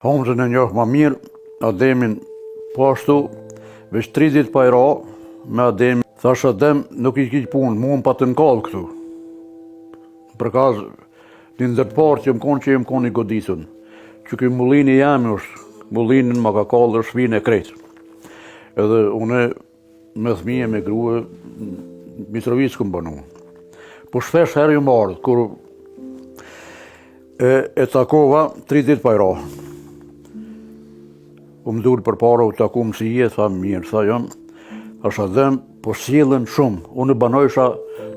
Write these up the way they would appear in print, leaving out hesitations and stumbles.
Homzën e njoh ma mirë, Ademin po ashtu, veç 3 ditë pa i ra me Ademin. Thash Adem, nuk i kiq punë, mu më pa të nkallë këtu. Për kaz, një ndërparë që më konë i goditën. Që këj mullini jemi është, mullinin ma ka kallë është shpinë e krejtë. Edhe une me thmije, me grue, Mitrovicë këmë banu. Po shpesh herë ju më ardhë, kur e takova 3 ditë pa i ra. U më dhurë për para, u taku më si tha mirë, tha jam, thash Adem, po sjellën shumë. Unë banojsha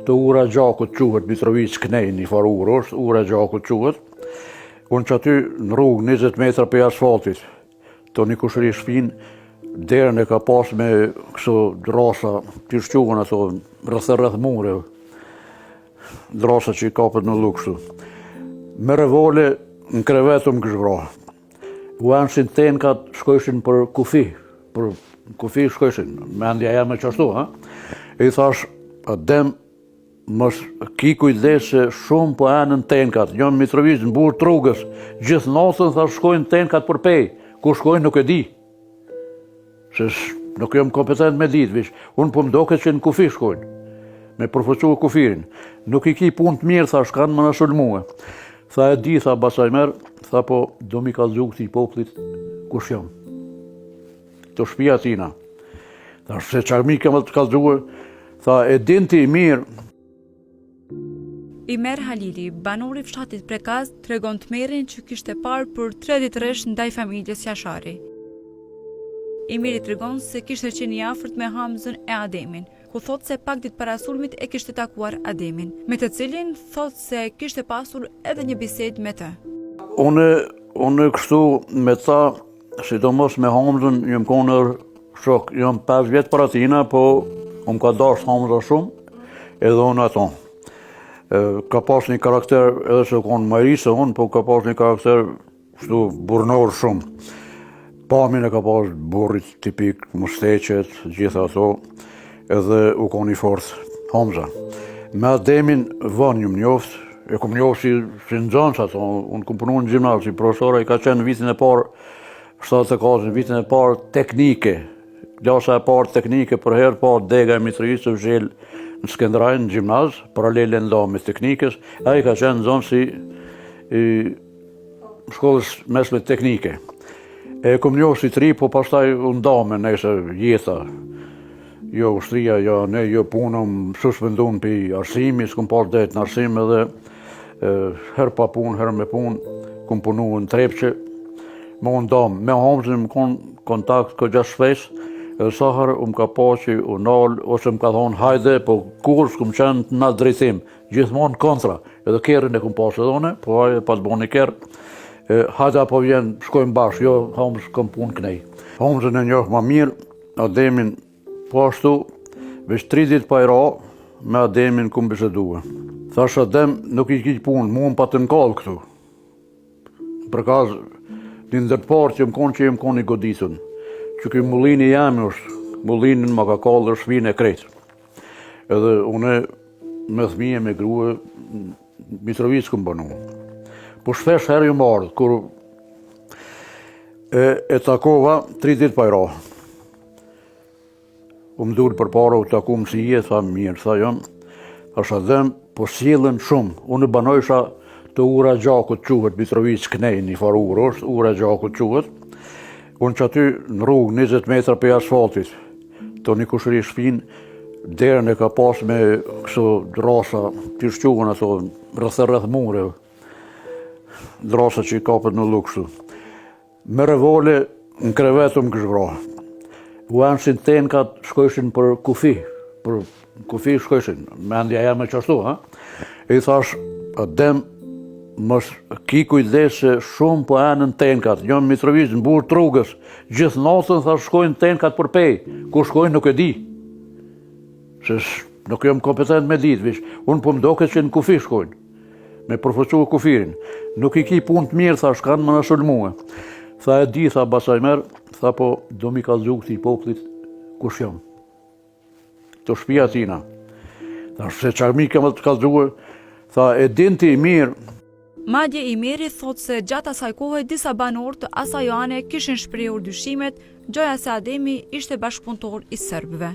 të ura gjakut quhet, Mitrovicë Knej, një farë urë është, ura gjakut quhet. Unë që aty në rrugë 20 metra për asfaltit, të një kushëri shpinë, derën e ka pas me këso drasa, të shquhen ato, rreth mure, drasa që i kapët në lukështu. Me revole në krevetu më këshvra. U anshin tenkat shkojshin për kufi shkojshin, mendja jam e qashtu, ha? I thash, Adem, mos ki kujdes se shumë po anën tenkat, njën Mitrovicë, në burë trugës, gjithë natën thash shkojnë tenkat për pej, ku shkojnë nuk e di. Se nuk jam kompetent me ditë, vish, unë po mdoket që në kufi shkojnë, me përfëqua kufirin. Nuk i ki punë të mirë, thash, kanë më në sulmue. Tha e di, tha Basajmer, tha po do mi kallëzu këtij poplit kush jam. Të shtëpia tina. Tha se çarmi kemë të kallëzuar, tha e din ti mirë. Imer Halili, banori fshatit Prekaz, tregon tmerrin që kishte parë për 3 ditë rresh ndaj familjes Jashari. Imeri tregon se kishte qenë i afërt me Hamzën e Ademin, ku thot se pak ditë para sulmit e kishte takuar Ademin, me të cilin thot se kishte pasur edhe një bisedë me të. Unë kështu me ta, sidomos me Hamzën, jam konë shok, jam 5 vjetë para tina, po ka dashur Hamza shumë, edhe unë ato. Ka pas një karakter, edhe se konë majri se unë, po ka pas një karakter kështu burnor shumë. Pamin e ka pas burrit tipik, musteqet, gjitha ato, edhe u konë i fortë Hamza. Me Ademin vanë një më njoftë, e kom njoftë si në gjanës ato, unë kom punu në gjimnaz, si profesora i ka qenë në vitin e parë, 74, në vitin e parë teknike, klasa e parë teknike, për herë parë dega e Mitrovicës u zhjel në Skenderaj, në gjimnaz, paralele në lamis teknikës, a i ka qenë në zonë si shkollës mesme teknike. E kom njoftë si tri, po pastaj u ndame nëse jeta, jo ushtria, jo punëm, suspendun për arsimi, s'kom pas det në arsim edhe herë pa punë, herë me punë, kom punu në Trepqe, me unë damë. Me Hamzën më konë kontakt këgja shpes, edhe sahar më ka pa që u nalë, ose më ka thonë hajde, po kur s'kom qenë në drejtim, gjithmonë kontra, edhe kerën e kom pas edhe une, po hajde pa të bo një kerë, hajde apo vjen, shkojmë bashkë, jo Hamzë kom punë Knej. Hamzën e njoh ma mirë, Ademin po ashtu, veç 3 ditë pa i ra, me Ademin ku më bisedua. Thash Adem, nuk i kiq punë, mu më pa të nkallë këtu. Për kaz, një ndërparë që më konë i goditën. Që këj mullini jemi është, mullinin ma ka kallë është shpinë e krejtë. Edhe une me thmije, me grue, Mitrovicë këmë banu. Po shpesh herë ju më ardhë, kur e takova 3 ditë pa i ra. U më dhurë për para, u taku më si tha mirë, tha jam, thash Adem, po sjellën shumë. Unë banojsha të ura gjakut quhet, Mitrovicë Knej, një farë urë është, ura gjakut quhet. Unë që aty në rrugë 20 metra për asfaltit, të një kushëri shpinë, derën e ka pas me këso drasa, të shquhen ato, rreth mure, drasa që i kapët në lukështu. Me revole në krevetu më këshvra. U anshin tenkat shkojshin për kufi shkojshin, mendja jam e qashtu, ha? I thash, Adem, mos ki kujdes se shumë po anën tenkat, njën Mitrovicë, në burë trugës, gjithë natën thash shkojnë tenkat për pej, ku shkojnë nuk e di. Se nuk jam kompetent me ditë, vish, unë po mdoket që në kufi shkojnë, me përfëqua kufirin. Nuk i ki punë të mirë, thash, kanë më në sulmue. Tha e di, tha Basajmer, tha po do mi kallëzu këtij poplit kush jam. Të shtëpia tina. Tha se çarmi kemë të kallëzuar, tha e din ti mirë, Madje Imeri thot se gjatë asaj kohe disa banorë të asaj ane kishin shprehur dyshimet gjoja se Ademi ishte bashkëpunëtor i serbëve.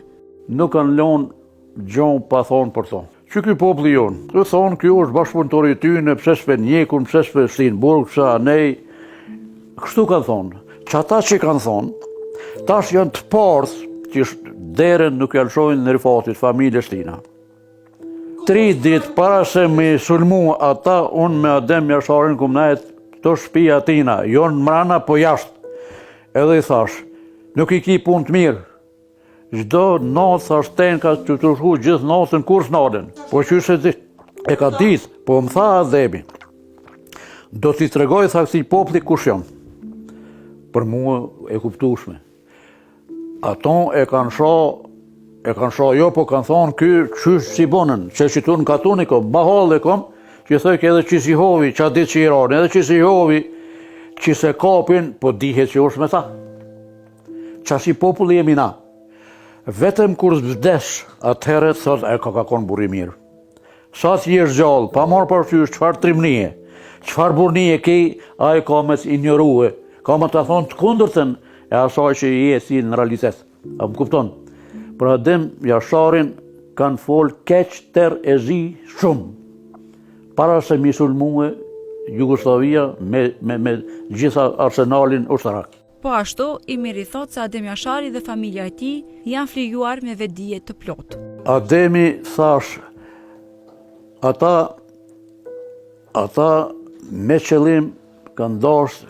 Nuk kanë lënë gjon pa thonë për thonë. Që ky populli jonë, të thonë kjo është bashkëpunëtori i tyre, pse s'pe njekun, pse s'pe shtin burg, pse anej. Kështu kanë thonë. Që ata që kanë thonë, tash janë të parë që derën nuk janë shojnë në Rifatit, familjes tina. 3 ditë para se me sulmu ata, unë me Adem Jasharin kum najt të shtëpia tina, jonë mrana po jashtë. Edhe i thash, nuk i ki punë të mirë. Çdo natë thash ten ka të shku gjithë natën kur s'naden. Po që se e ka ditë, po më tha Ademi. Do t'i tregoj tha këtij populli kush jam. Për mua e kuptueshme. Ato e kanë shoh jo, po kanë thonë ky qysh si bonën, që qitun katuniko, baholle kom, që thoj që edhe që si hovi, që a ditë që i rarën, edhe që si hovi, që se kapin, po dihet që është me ta. Që si populli jemi na. Vetëm kur vdes, atëherë thot, e ka konë buri mirë. Sa ti jesh gjallë, pa marrë parasysh çfarë trimnie, çfarë burnie ke, ai ka me të ignorue, ka me të thonë të kundërtën e asaj që je si në realitet. A më kupton? Për Adem Jasharin kanë folë keq ter e zi shumë. Para se mi sulmue Jugoslavia me gjitha arsenalin ushtarak. Po ashtu, Imeri thot se Adem Jashari dhe familja e tij janë flijuar me vetdije të plotë. Ademi thash, ata me qëllim kanë dashur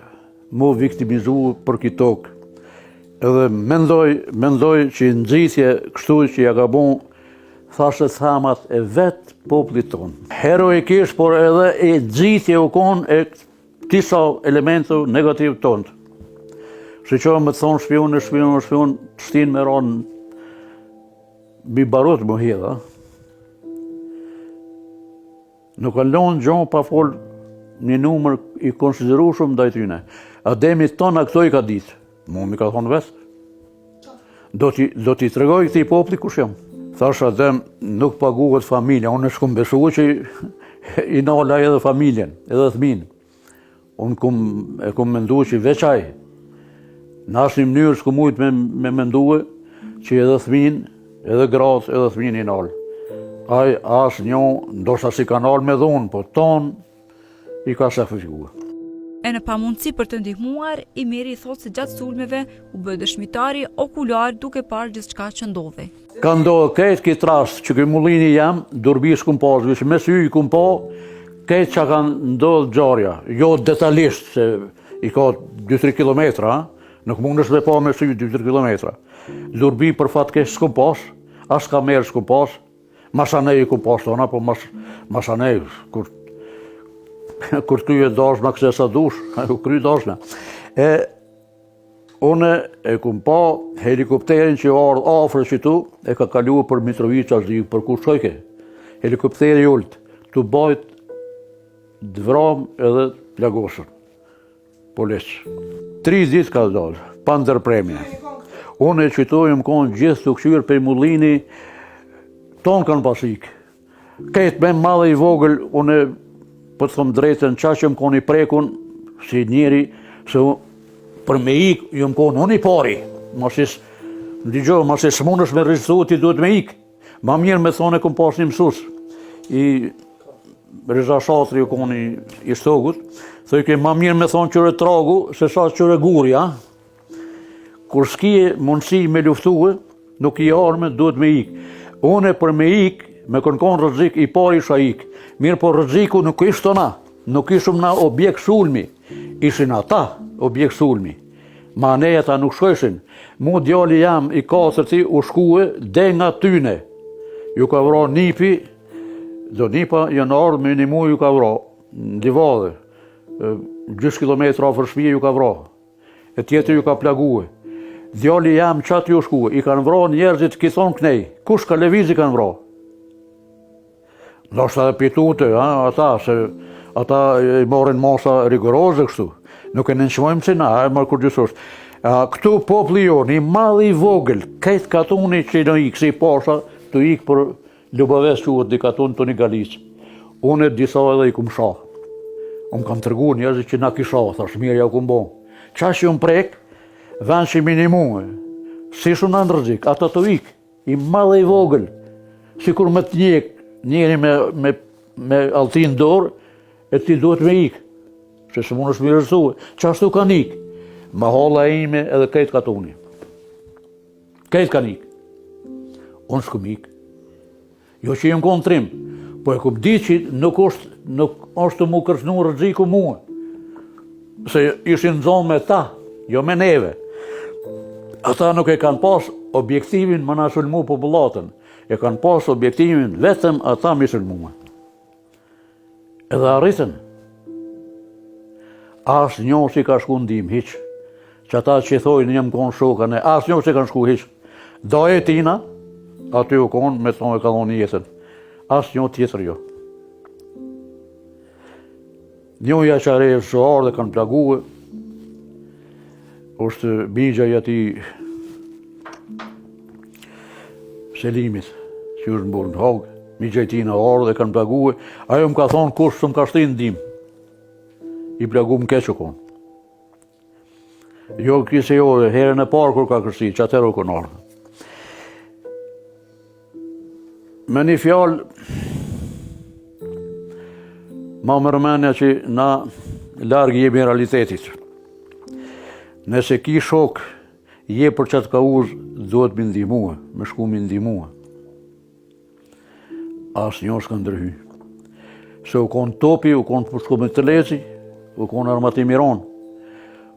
mu viktimizu për këtë tokë. Edhe mendoj që nxitje kështu që ja ka bën thashë thamat e vetë popullit tonë. Heroikisht, por edhe e nxitje u konë e disa elemente negativ tonë. Që që më thonë shpion, shtin me ronë mi barut më hedha. Nuk kanë lënë gjonë pa folë një numër i konsiderueshëm ndaj tyne. Ademi tonë këto i ka ditë. Mu mi ka thonë vetë. Do t'i tregoj këtij populli kush jam. Thash Adem, nuk paguhet familja, unë s'kum besu që i nala edhe familjen, edhe fëmin. Unë kum mendu që veç ai. Në asnjë mënyrë s'kum mujt me mendue që edhe fëmin, edhe gratë, edhe fëmin i nal. Ai as një, ndoshta si kanal me dhunë, po ton i ka sakrifikuar. E në pamundësi për të ndihmuar, Imeri thot se gjatë sulmeve u bë dëshmitari okular duke parë gjithçka që ndodhi. Ka ndodhur këtë këtë rast që ky mullini jam, durbi s'kum pas, veç me sy i kum pa, këtë që kanë ndodhur gjarja, jo detajisht se i ka 2-3 kilometra, nuk mundesh me pa me sy 2-3 kilometra. Durbi për fat keq s'kum pas, as kamerë s'kum pas, masanej kum pas tona, po masanej kur ty e dashma këse sa dush, u kry dashma. Une e kum pa helikopterin që ardhë afrë që tu, e ka kaluar për Mitrovica, për ku shojke. Helikopteri ullët, të bajt dvram edhe plagosën. Polis. 3 ditë ka dalë, pa ndërpremje. Une e që tu jëmë konë gjithë të këshyrë për mullini, tonë kanë pasik. Këtë me madhe i vogël, une po të thëmë drejtën, qa që më koni prekun, si njeri, se për me ik, ju më konë unë i pari. Mas e së mund është me rëgjësu, ti duhet me ik. Ma mirë me thonë e këm pas një mësus. I Reza Shatri ju koni i stogut, thëj ke ma mirë me thonë qëre tragu, se sa qëre guri, a? Kur s'ki mundësi me luftue, nuk i arme, duhet me ik. Une për me ik, me konë rëzik, i pari isha ik. Mirë po rëziku nuk ishtë na, nuk ishëm na objekt sulmi, ishin ata objekt sulmi. Ma ne ata nuk shkojshin. Mu djali jam i 4 u shkue dhe nga tyne. Ju ka vra nipi, do nipa janë ardhë me një mu ju ka vra, në divadhe, 10 kilometra afër shtëpie ju ka vra, e tjetër ju ka plague. Djali jam qatë ju shkue, i kanë vra njerëzit ki thonë knej, kush ka levizi kanë vra? Ndoshta dhe pitute, ata i morin masa rigoroze kështu. Nuk e nënqmojmë si na, e marë kur gjysosht. Këtu popli jo, një madhi i vogël, këtë katuni që në ikë si pasha, të ikë për Ljubaves quhet di katun të një galicë. Unë disa edhe i kum shah. Unë kam tërgu njerëzit që na kisha, thash mirë ja ku mbo. Qa që unë prek, vend që minimume, si shumë në ndërzik, ata të ik, i madhe i vogël, si kur me të njek, njeri me altin dorë, e ti duhet me ik, se së mund është mirësue, qashtu kan ik, ma holla ime edhe kejt ka tuni. Kejt kan ik. Unë shkum ik. Jo që jem kontrim, po e kup di që nuk është të mu kërcnu rëziku mua. Se ishin zonë me ta, jo me neve. Ata nuk e kanë pas objektivin më na sulmu popullatën. E kanë pas objektivin vetëm ata mi sulmua. Edhe arritën. As njo si ka shku ndim hiq. Që ata që thojnë njëm konë shokane, as njo si kanë shku hiq. Do e tina, aty u konë me thonë e ka dhonë jetën. As njo tjetër jo. Njoja që are shoharë dhe kanë plague, është bigja i ati Selimit, që është mburë në hogë, migja i tina orë dhe kanë plague, ajo më ka thonë kush së më ka shtinë ndim. I plagu më keqë konë. Jo kise jo, herën e parë kur ka kërsti, që atër u konë orë. Me një fjalë, ma më rëmenja që na largë jemi realitetit. Nëse ki shok, je për që të ka uzë, duhet me ndihmua, me shku me ndihmua. As njo s'ka ndërhy. Se u konë topi, u konë të shku me të lezi, u konë armatim Iran.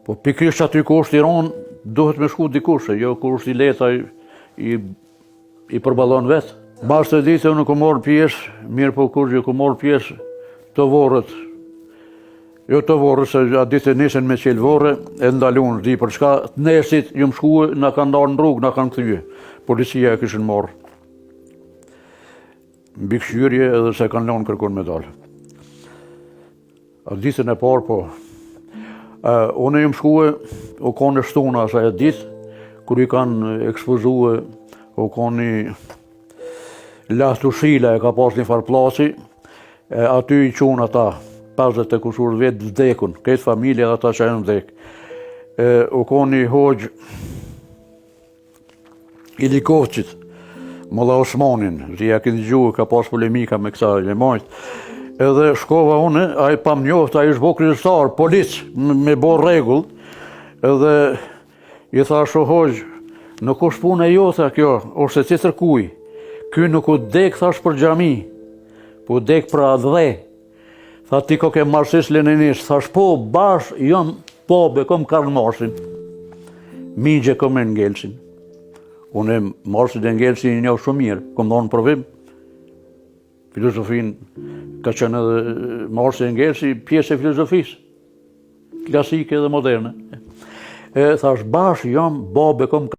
Po pikrisht që aty ku është Iran, duhet me shku dikush, jo ku është i leta i përbalon vetë. Mas të ditë unë ku morë pjesë, mirë po kur që ku morë pjesë të vorët. Jo të vorët, se atë ditë nisen me qelë vorë, e ndalun, di për çka të nesit ju më shkue, na kanë ndarë në rrugë, na kanë këthyje. Policia e kishën morë. Mbi këshyrje edhe se kanë lanë kërkon me dalë. Atë ditën e parë, po. Unë ju më shkue, u konë e shtuna asaj atë ditë, kur i kanë ekspozue, u konë i Lahtu Shila e ka pas një farë plasi, aty i qunë ata, 50 e kushur vetë vdekun, këtë familje dhe ata që e në vdek. U konë i hoqë i Likoqit, Molla Osmanin, zi ja këndi gjuhë, ka pas polemika me kësa e majtë. Edhe shkova une, a i pam njoft, a i shbo kryestar, polic, me bo regull, edhe i thash o hoqë, nuk është punë e jota kjo, është e citër kuj. Ky nuk u dek, thash, për gjami, po u dek për adhe. Tha, ti ko ke marxist leninist, thash, po, bash, jam, po, be kom Karl Marxin. Migje kom Engelsin. Unë e Marxit e Engelsin një shumë mirë, kom dhonë provim. Filozofin, ka qenë edhe Marxit e Engelsi, pjesë e filozofisë. Klasike dhe moderne. Thash, bash, jam, bo, be kom